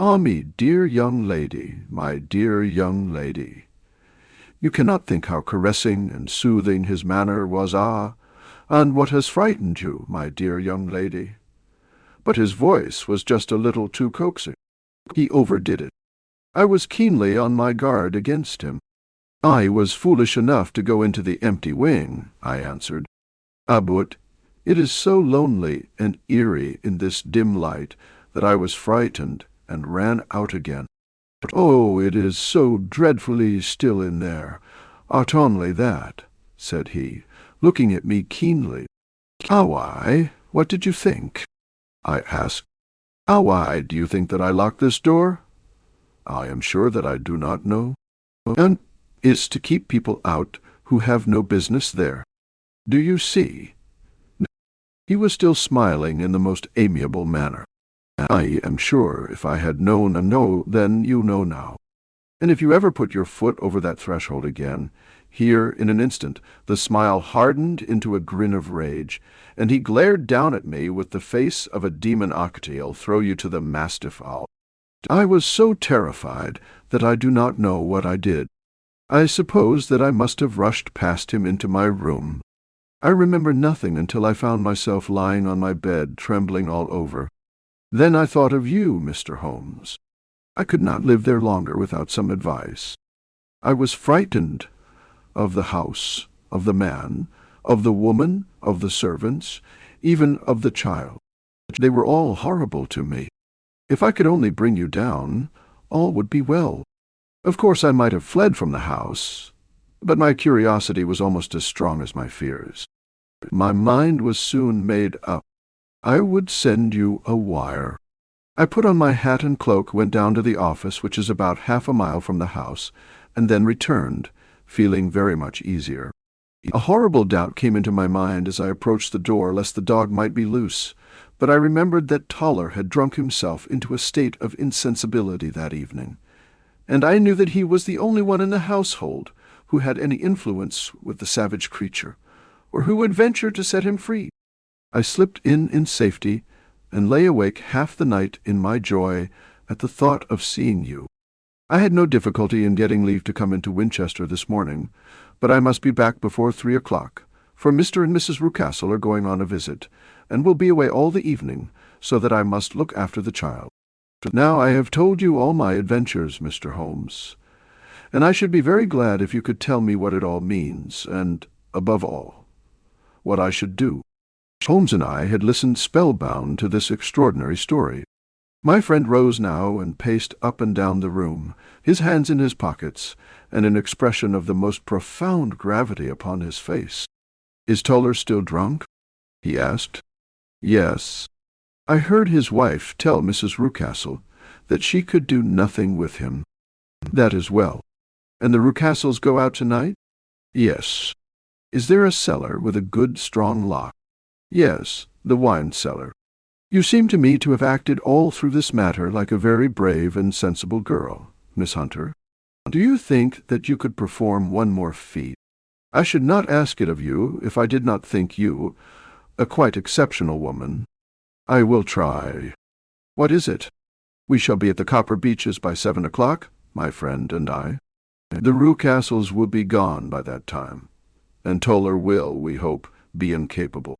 Ah, me dear young lady, my dear young lady. You cannot think how caressing and soothing his manner was, and what has frightened you, my dear young lady. But his voice was just a little too coaxing. He overdid it. I was keenly on my guard against him. I was foolish enough to go into the empty wing, I answered. But it is so lonely and eerie in this dim light that I was frightened and ran out again. Oh, it is so dreadfully still in there. Only that, said he, looking at me keenly. Why, what did you think? I asked. Why do you think that I locked this door? I am sure that I do not know. And is to keep people out who have no business there. Do you see? He was still smiling in the most amiable manner. I am sure if I had known and know, then you know now. And if you ever put your foot over that threshold again, here in an instant the smile hardened into a grin of rage, and he glared down at me with the face of a demon I'll throw you to the mastiff owl. I was so terrified that I do not know what I did. I suppose that I must have rushed past him into my room. I remember nothing until I found myself lying on my bed, trembling all over. Then I thought of you, Mr. Holmes. I could not live there longer without some advice. I was frightened of the house, of the man, of the woman, of the servants, even of the child. They were all horrible to me. If I could only bring you down, all would be well. Of course I might have fled from the house, but my curiosity was almost as strong as my fears. My mind was soon made up. I would send you a wire. I put on my hat and cloak, went down to the office, which is about half a mile from the house, and then returned, feeling very much easier. A horrible doubt came into my mind as I approached the door lest the dog might be loose, but I remembered that Toller had drunk himself into a state of insensibility that evening, and I knew that he was the only one in the household who had any influence with the savage creature, or who would venture to set him free. I slipped in safety, and lay awake half the night in my joy at the thought of seeing you. I had no difficulty in getting leave to come into Winchester this morning, but I must be back before 3 o'clock, for Mr. and Mrs. Rucastle are going on a visit, and will be away all the evening, so that I must look after the child. Now I have told you all my adventures, Mr. Holmes, and I should be very glad if you could tell me what it all means, and, above all, what I should do. Holmes and I had listened spellbound to this extraordinary story. My friend rose now and paced up and down the room, his hands in his pockets, and an expression of the most profound gravity upon his face. "Is Toller still drunk?" he asked. "Yes. I heard his wife tell Mrs. Rucastle that she could do nothing with him." "That is well. And the Rucastles go out tonight?" "Yes." "Is there a cellar with a good strong lock?" "Yes, the wine cellar." "You seem to me to have acted all through this matter like a very brave and sensible girl, Miss Hunter. Do you think that you could perform one more feat? I should not ask it of you if I did not think you a quite exceptional woman." "I will try." "What is it?" "We shall be at the Copper Beeches by 7 o'clock, my friend and I. The Rucastles will be gone by that time, and Toller will, we hope, be incapable.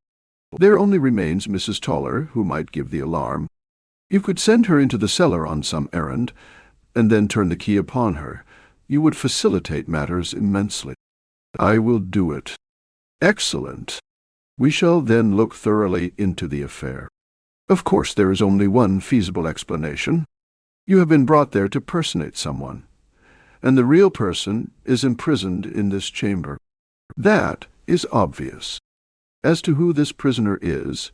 There only remains Mrs. Toller, who might give the alarm. You could send her into the cellar on some errand, and then turn the key upon her. You would facilitate matters immensely." "I will do it." "Excellent. We shall then look thoroughly into the affair. Of course there is only one feasible explanation. You have been brought there to personate someone, and the real person is imprisoned in this chamber. That is obvious. As to who this prisoner is,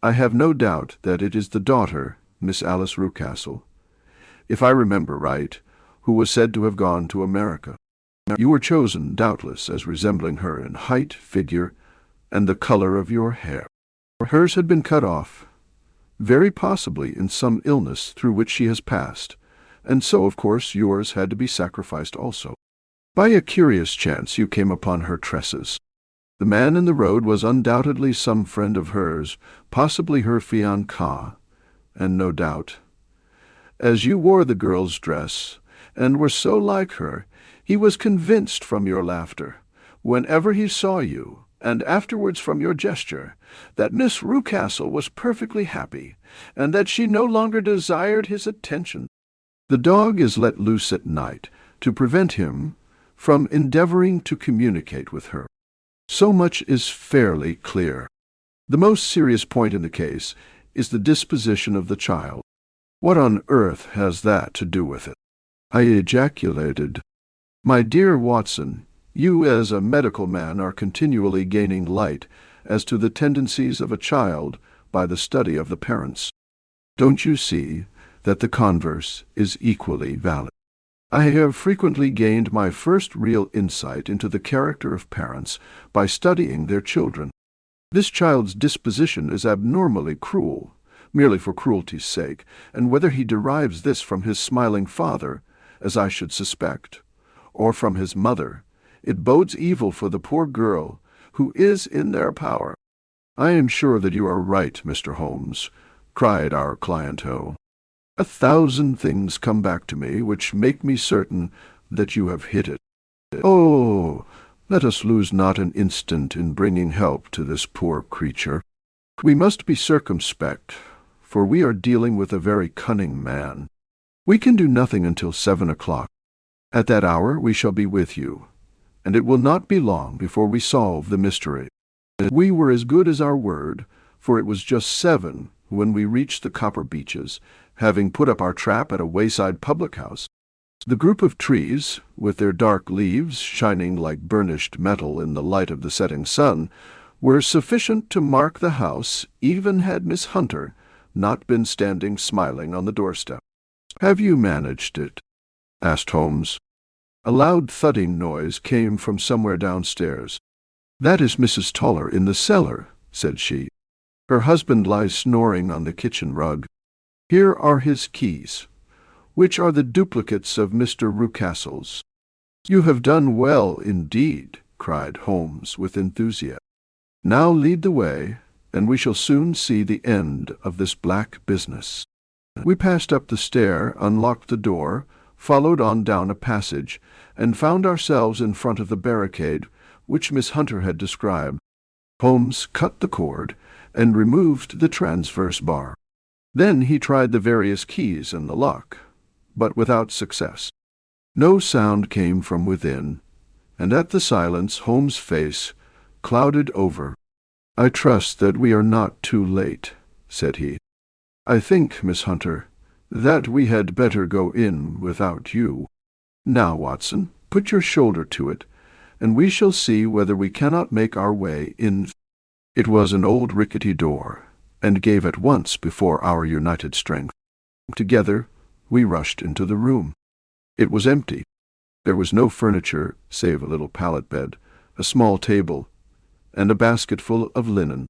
I have no doubt that it is the daughter, Miss Alice Rucastle, if I remember right, who was said to have gone to America. You were chosen, doubtless, as resembling her in height, figure, and the color of your hair. Hers had been cut off, very possibly in some illness through which she has passed, and so, of course, yours had to be sacrificed also. By a curious chance you came upon her tresses. The man in the road was undoubtedly some friend of hers, possibly her fiancé, and no doubt. As you wore the girl's dress, and were so like her, he was convinced from your laughter, whenever he saw you, and afterwards from your gesture, that Miss Rucastle was perfectly happy, and that she no longer desired his attention. The dog is let loose at night to prevent him from endeavoring to communicate with her. So much is fairly clear. The most serious point in the case is the disposition of the child. What on earth has that to do with it? I ejaculated. My dear Watson, you as a medical man are continually gaining light as to the tendencies of a child by the study of the parents. Don't you see that the converse is equally valid? I have frequently gained my first real insight into the character of parents by studying their children. This child's disposition is abnormally cruel, merely for cruelty's sake, and whether he derives this from his smiling father, as I should suspect, or from his mother, it bodes evil for the poor girl who is in their power. I am sure that you are right, Mr. Holmes, cried our clientele. 1,000 things come back to me which make me certain that you have hit it. Oh, let us lose not an instant in bringing help to this poor creature. We must be circumspect, for we are dealing with a very cunning man. We can do nothing until 7 o'clock. At that hour we shall be with you, and it will not be long before we solve the mystery. We were as good as our word, for it was just 7 when we reached the Copper Beeches, having put up our trap at a wayside public-house. The group of trees, with their dark leaves shining like burnished metal in the light of the setting sun, were sufficient to mark the house, even had Miss Hunter not been standing smiling on the doorstep. "Have you managed it?" asked Holmes. A loud thudding noise came from somewhere downstairs. "That is Mrs. Toller in the cellar," said she. "Her husband lies snoring on the kitchen rug. Here are his keys, which are the duplicates of Mr. Rucastle's." "You have done well indeed," cried Holmes with enthusiasm. "Now lead the way, and we shall soon see the end of this black business." We passed up the stair, unlocked the door, followed on down a passage, and found ourselves in front of the barricade which Miss Hunter had described. Holmes cut the cord and removed the transverse bar. Then he tried the various keys in the lock, but without success. No sound came from within, and at the silence Holmes' face clouded over. "I trust that we are not too late," said he. "I think, Miss Hunter, that we had better go in without you. Now, Watson, put your shoulder to it, and we shall see whether we cannot make our way in." It was an old rickety door, and gave at once before our united strength. Together we rushed into the room. It was empty. There was no furniture save a little pallet bed, a small table, and a basket full of linen.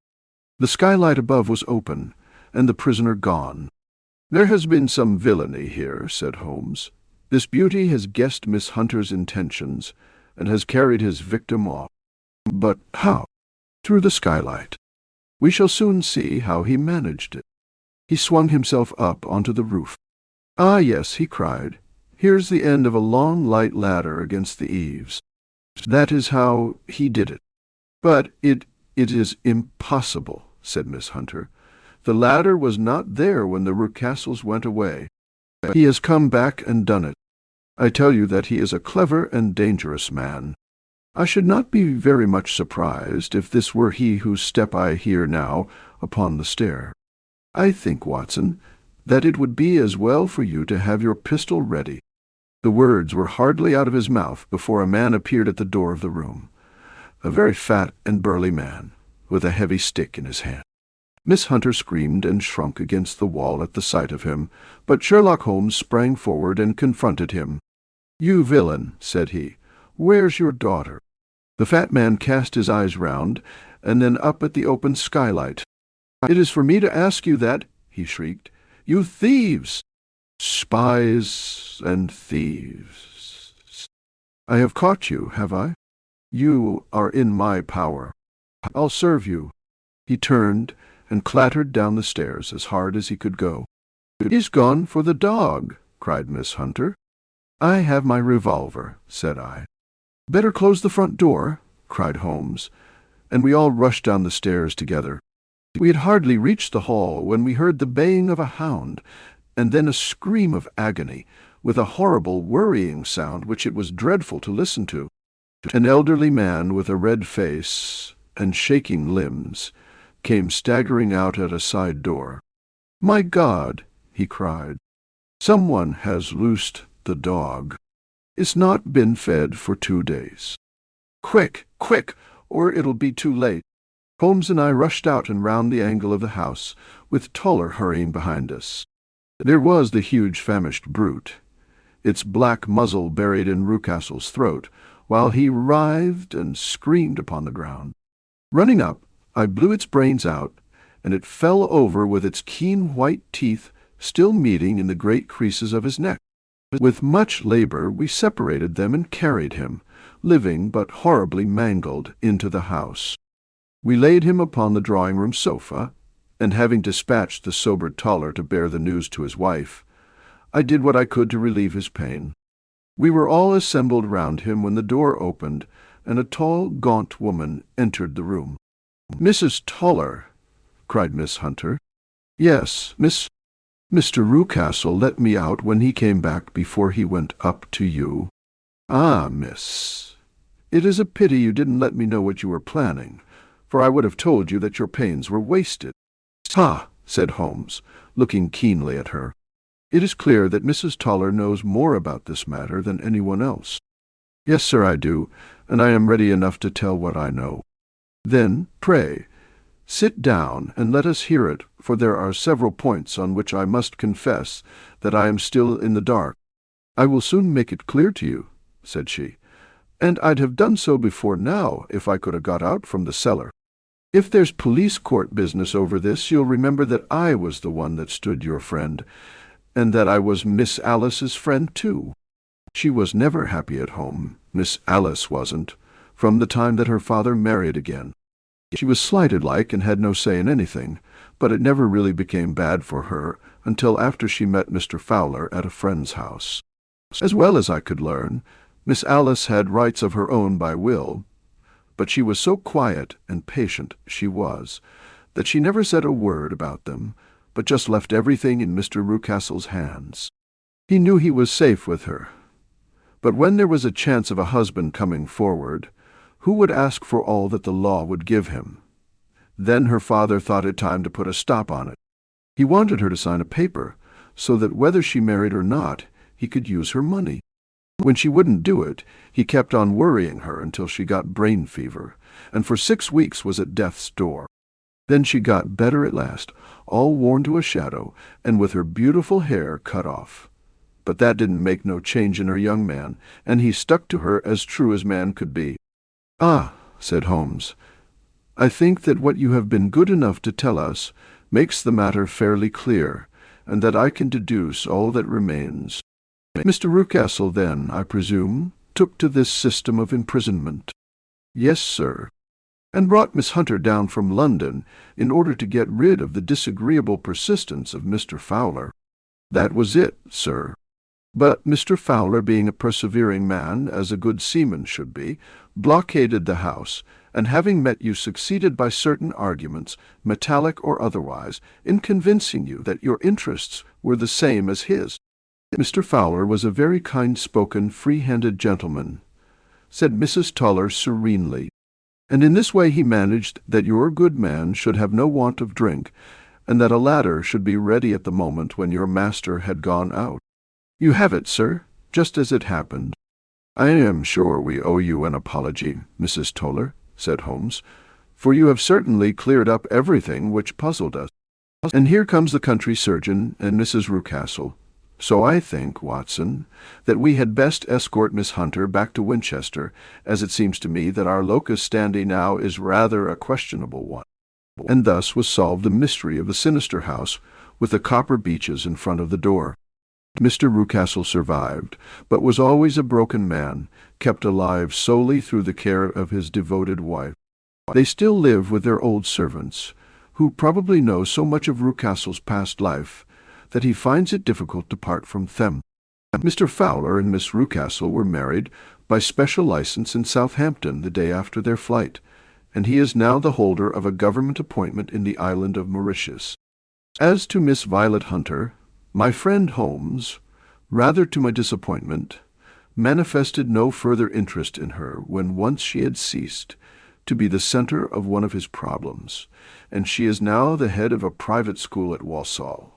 The skylight above was open, and the prisoner gone. "There has been some villainy here," said Holmes. "This beauty has guessed Miss Hunter's intentions, and has carried his victim off. But how? Through the skylight. We shall soon see how he managed it." He swung himself up onto the roof. "Ah, yes," he cried. "Here's the end of a long light ladder against the eaves. That is how he did it." "But it is impossible," said Miss Hunter. "The ladder was not there when the Rucastles went away. He has come back and done it. I tell you that he is a clever and dangerous man. I should not be very much surprised if this were he whose step I hear now upon the stair. I think, Watson, that it would be as well for you to have your pistol ready." The words were hardly out of his mouth before a man appeared at the door of the room, a very fat and burly man, with a heavy stick in his hand. Miss Hunter screamed and shrunk against the wall at the sight of him, but Sherlock Holmes sprang forward and confronted him. "You villain," said he, "where's your daughter?" The fat man cast his eyes round, and then up at the open skylight. "It is for me to ask you that," he shrieked. "You thieves! Spies and thieves! I have caught you, have I? You are in my power. I'll serve you." He turned and clattered down the stairs as hard as he could go. "He's gone for the dog," cried Miss Hunter. "I have my revolver," said I. "Better close the front door," cried Holmes, and we all rushed down the stairs together. We had hardly reached the hall when we heard the baying of a hound, and then a scream of agony, with a horrible worrying sound which it was dreadful to listen to. An elderly man with a red face and shaking limbs came staggering out at a side door. "My God!" he cried. "Someone has loosed the dog. It's not been fed for 2 days. Quick, quick, or it'll be too late." Holmes and I rushed out and round the angle of the house, with Toller hurrying behind us. There was the huge famished brute, its black muzzle buried in Rucastle's throat, while he writhed and screamed upon the ground. Running up, I blew its brains out, and it fell over with its keen white teeth still meeting in the great creases of his neck. With much labor we separated them and carried him, living but horribly mangled, into the house. We laid him upon the drawing-room sofa, and having dispatched the sobered Toller to bear the news to his wife, I did what I could to relieve his pain. We were all assembled round him when the door opened, and a tall, gaunt woman entered the room. "Mrs. Toller," cried Miss Hunter. "Yes, Mr. Rucastle let me out when he came back before he went up to you." "Ah, miss, it is a pity you didn't let me know what you were planning, for I would have told you that your pains were wasted." "Ha!" said Holmes, looking keenly at her. "It is clear that Mrs. Toller knows more about this matter than anyone else." "Yes, sir, I do, and I am ready enough to tell what I know." "Then, pray, sit down and let us hear it, for there are several points on which I must confess that I am still in the dark." "I will soon make it clear to you," said she, "and I'd have done so before now if I could have got out from the cellar. If there's police court business over this, you'll remember that I was the one that stood your friend, and that I was Miss Alice's friend too. She was never happy at home, Miss Alice wasn't, from the time that her father married again. She was slighted like and had no say in anything, but it never really became bad for her until after she met Mr. Fowler at a friend's house. As well as I could learn, Miss Alice had rights of her own by will, but she was so quiet and patient that she never said a word about them, but just left everything in Mr. Rucastle's hands. He knew he was safe with her, but when there was a chance of a husband coming forward, who would ask for all that the law would give him? Then her father thought it time to put a stop on it. He wanted her to sign a paper, so that whether she married or not, he could use her money. When she wouldn't do it, he kept on worrying her until she got brain fever, and for 6 weeks was at death's door. Then she got better at last, all worn to a shadow, and with her beautiful hair cut off. But that didn't make no change in her young man, and he stuck to her as true as man could be." "Ah," said Holmes, "I think that what you have been good enough to tell us makes the matter fairly clear, and that I can deduce all that remains. Mr. Rucastle, then, I presume, took to this system of imprisonment?" "Yes, sir, and brought Miss Hunter down from London in order to get rid of the disagreeable persistence of Mr. Fowler." "That was it, sir. But Mr. Fowler, being a persevering man, as a good seaman should be, blockaded the house, and having met you, succeeded by certain arguments, metallic or otherwise, in convincing you that your interests were the same as his." "Mr. Fowler was a very kind-spoken, free-handed gentleman," said Mrs. Toller serenely, "and in this way he managed that your good man should have no want of drink, and that a ladder should be ready at the moment when your master had gone out. You have it, sir, just as it happened." "I am sure we owe you an apology, Mrs. Toller," said Holmes, "for you have certainly cleared up everything which puzzled us. And here comes the country surgeon and Mrs. Rucastle. So I think, Watson, that we had best escort Miss Hunter back to Winchester, as it seems to me that our locus standi now is rather a questionable one." And thus was solved the mystery of the sinister house with the Copper Beeches in front of the door. Mr. Rucastle survived, but was always a broken man, kept alive solely through the care of his devoted wife. They still live with their old servants, who probably know so much of Rucastle's past life that he finds it difficult to part from them. Mr. Fowler and Miss Rucastle were married by special license in Southampton the day after their flight, and he is now the holder of a government appointment in the island of Mauritius. As to Miss Violet Hunter, my friend Holmes, rather to my disappointment, manifested no further interest in her when once she had ceased to be the center of one of his problems, and she is now the head of a private school at Walsall,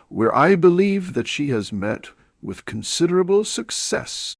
where I believe that she has met with considerable success.